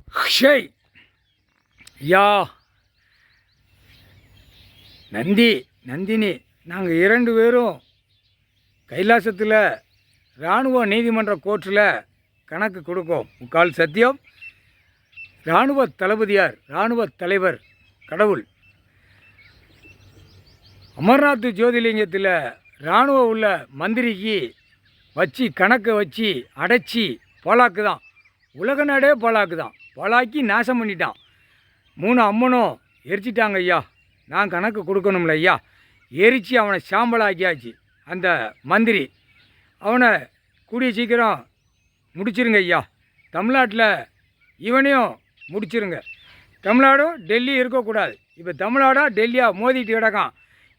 ஷேய் யா நந்தினி நாங்கள் 2 பேரும் கைலாசத்தில் இராணுவ நீதிமன்ற கோர்ட்டில் கணக்கு கொடுக்கோம். முக்கால் சத்தியம். இராணுவ தளபதியார், இராணுவ தலைவர், கடவுள் அமர்நாத் ஜோதிலிங்கத்தில் இராணுவ உள்ள மந்திரிக்கு வச்சு கணக்கை வச்சு அடைச்சி பாலாக்கு தான். உலக நாடே பாலாக்கு தான். பாலாக்கி நாசம் பண்ணிட்டான். 3 அம்மனும் எரிச்சிட்டாங்க ஐயா. நான் கணக்கு கொடுக்கணும்ல ஐயா. எரித்து அவனை சாம்பலாக்கியாச்சு அந்த மந்திரி. அவனை கூடிய சீக்கிரம் முடிச்சிருங்க ஐயா. தமிழ்நாட்டில் இவனையும் முடிச்சிருங்க. தமிழ்நாடும் டெல்லி இருக்கக்கூடாது. இப்போ தமிழ்நாடா டெல்லியா மோதிட்டு கிடக்கான்.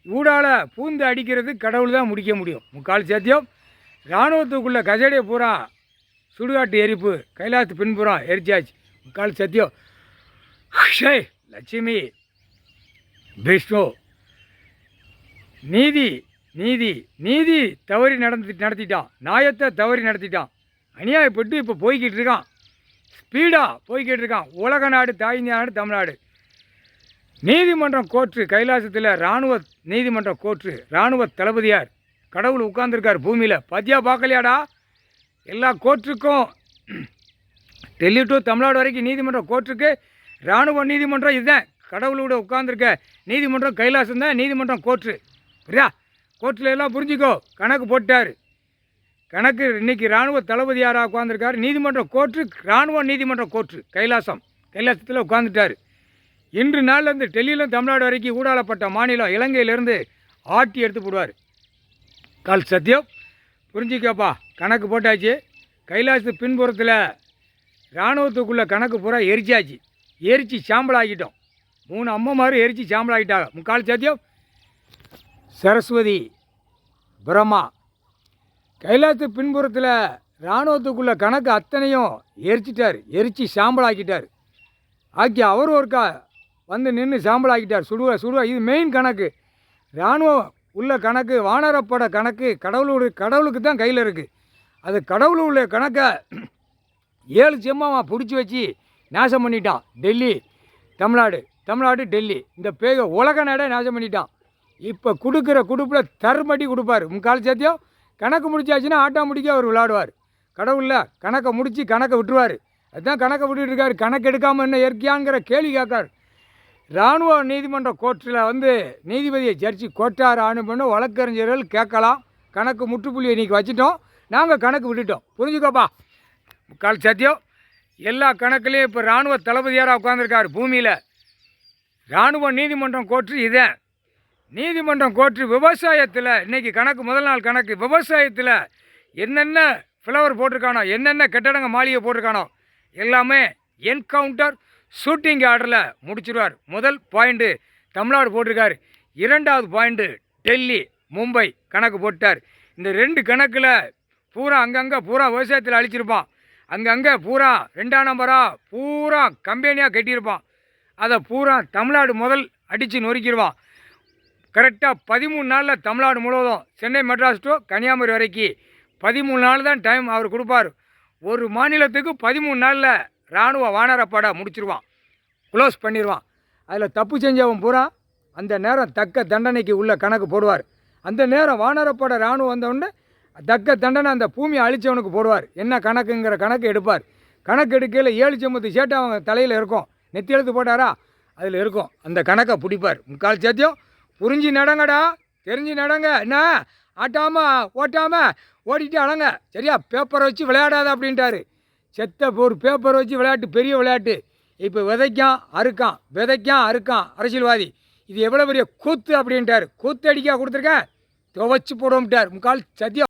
ஊடால பூந்து அடிக்கிறது கடவுள் தான் முடிக்க முடியும். முக்கால் சத்தியம். இராணுவத்துக்குள்ளே கஜடியை பூரா சுடுகாட்டு எரிப்பு கைலாசத்து பின்புறம் எரிச்சாச்சு. முக்கால் சத்தியம். ஷே லட்சுமி விஷ்ணு நீதி நீதி நீதி தவறி நடத்திட்டான். நியாயத்தை தவறி நடத்திட்டான். அநியாயப்பட்டு இப்போ போய்கிட்டு இருக்கான். ஸ்பீடாக போய்கிட்டு இருக்கான். உலக நாடு, தாய் நாடு தமிழ்நாடு. நீதிமன்றம் கோர்ட்டு கைலாசத்தில் இராணுவ நீதிமன்ற கோர்ட்டு, இராணுவ தளபதியார் கடவுள் உட்கார்ந்துருக்கார் பூமியில். பத்தியா பார்க்கலையாடா? எல்லா கோர்ட்டுக்கும் டெல்லி டு தமிழ்நாடு வரைக்கும் நீதிமன்ற கோர்ட்டுக்கு இராணுவ நீதிமன்றம் இதுதான். கடவுளோட உட்கார்ந்துருக்க நீதிமன்றம் கைலாசம் தான் நீதிமன்றம் கோர்ட்டு. புரியா? கோர்ட்டில் எல்லாம் புரிஞ்சுக்கோ. கணக்கு போட்டார். கணக்கு இன்றைக்கி இராணுவ தளபதியாராக உட்காந்துருக்கார். நீதிமன்ற கோர்ட்டு இராணுவ நீதிமன்ற கோர்ட்டு கைலாசத்தில் உட்காந்துட்டார். இன்று நாள்லேருந்து டெல்லியிலும் தமிழ்நாடு வரைக்கும் ஊடாலப்பட்ட மாநிலம் இலங்கையிலேருந்து ஆட்டி எடுத்து போடுவார். கால் சத்தியம். புரிஞ்சிக்கப்பா. கணக்கு போட்டாச்சு. கைலாசத்து பின்புறத்தில் இராணுவத்துக்குள்ளே கணக்கு பூரா எரிச்சாச்சு. எரித்து சாம்பலாகிட்டோம். 3 அம்மமாரும் எரித்து சாம்பலாகிட்டாங்க. முக்கால் சத்தியம். சரஸ்வதி பிரம்மா கைலாசத்து பின்புறத்தில் இராணுவத்துக்குள்ளே கணக்கு அத்தனையும் எரிச்சிட்டார். எரித்து சாம்பலாக்கிட்டார். ஆக்கி அவர் ஒருக்கா வந்து நின்று சாம்பலாக்கிட்டார். சுடுவா. இது மெயின் கணக்கு. இராணுவம் உள்ள கணக்கு, வானரப்பட கணக்கு கடவுளுக்கு தான் கையில் இருக்குது. அது கடவுள் உள்ள கணக்கை 7 செம்மாவை பிடிச்சி வச்சு நாசம் பண்ணிட்டான். டெல்லி தமிழ்நாடு டெல்லி இந்த பேக உலக நாடே நாசம் பண்ணிட்டான். இப்போ கொடுக்குற கொடுப்பில் தர்மட்டி கொடுப்பார். முக்கால் சத்தியம். கணக்கு முடிச்சாச்சுன்னா ஆட்டோமேட்டிக்காக அவர் விளையாடுவார். கடவுளில் கணக்கை முடித்து கணக்கை விட்டுருவார். அதுதான் கணக்கை விட்டுட்டு இருக்காரு. கணக்கு எடுக்காமல் என்ன இயற்கையாங்கிற கேள்வி கேட்கார். இராணுவ நீதிமன்ற கோர்ட்டில் வந்து நீதிபதியை ஜட்ஜி கோட்டார் ஆணுபண்ண வழக்கறிஞர்கள் கேட்கலாம். கணக்கு முற்றுப்புள்ளியை இன்றைக்கி வச்சுட்டோம். நாங்கள் கணக்கு விட்டுட்டோம். புரிஞ்சுக்கோப்பா. முக்கால் சத்தியம். எல்லா கணக்குலேயும் இப்போ இராணுவ தளபதியாராக உட்காந்துருக்கார் பூமியில். இராணுவ நீதிமன்றம் கோர்ட்டு இதேன். நீதிமன்றம் கோர்ட்டு விவசாயத்தில் இன்றைக்கி கணக்கு முதல் நாள் கணக்கு. விவசாயத்தில் என்னென்ன ஃப்ளவர் போட்டிருக்கானோ, என்னென்ன கட்டடங்க மாளிகை போட்டிருக்கானோ எல்லாமே என்கவுண்டர் ஷூட்டிங் ஆர்டரில் முடிச்சிடுவார். முதல் பாயிண்ட்டு தமிழ்நாடு போட்டிருக்கார். 2வது பாயிண்ட்டு டெல்லி மும்பை கணக்கு போட்டார். இந்த 2 கணக்கில் பூரா அங்கங்கே பூரா விவசாயத்தில் அழிச்சிருப்பான். அங்கங்கே பூரா 2ஆம் நம்பராக பூரா கம்பெனியாக கட்டியிருப்பான். அதை பூரா தமிழ்நாடு முதல் அடித்து நொறுக்கிடுவான். கரெக்டாக 13 நாளில் தமிழ்நாடு முழுவதும் சென்னை மெட்ராஸ் டு கன்னியாகுமரி வரைக்கும் 13 நாள் தான் டைம் அவர் கொடுப்பார். ஒரு மாநிலத்துக்கு 13 நாளில் இராணுவ வானரப்படை முடிச்சிருவான். க்ளோஸ் பண்ணிடுவான். அதில் தப்பு செஞ்சவன் பூரா அந்த நேரம் தக்க தண்டனைக்கு உள்ள கணக்கு போடுவார். அந்த நேரம் வானரப்படை இராணுவம் வந்தவுடனே தக்க தண்டனை அந்த பூமியை அழித்தவனுக்கு போடுவார். என்ன கணக்குங்கிற கணக்கு எடுப்பார். கணக்கு எடுக்கையில் 7 செம்பத்து சேட்டை அவங்க தலையில் இருக்கும். நெத்தி எழுத்து போட்டாரா அதில் இருக்கும். அந்த கணக்கை பிடிப்பார். முக்கால் சத்தியம். புரிஞ்சு நடங்கடா. தெரிஞ்சு நடங்க. என்ன ஓட்டாமல் ஓடிட்டு அழங்க. சரியா? பேப்பரை வச்சு விளையாடாத அப்படின்ட்டாரு. செத்த ஒரு பேப்பரை வச்சு விளையாட்டு பெரிய விளையாட்டு. இப்போ விதைக்கான் அறுக்கான் அரசியல்வாதி. இது எவ்வளோ பெரிய கூத்து அப்படின்ட்டார். கூத்து அடிக்கா கொடுத்துருக்கேன். துவச்சி போடுவோம்ட்டார். முக்கால் சத்தியம்.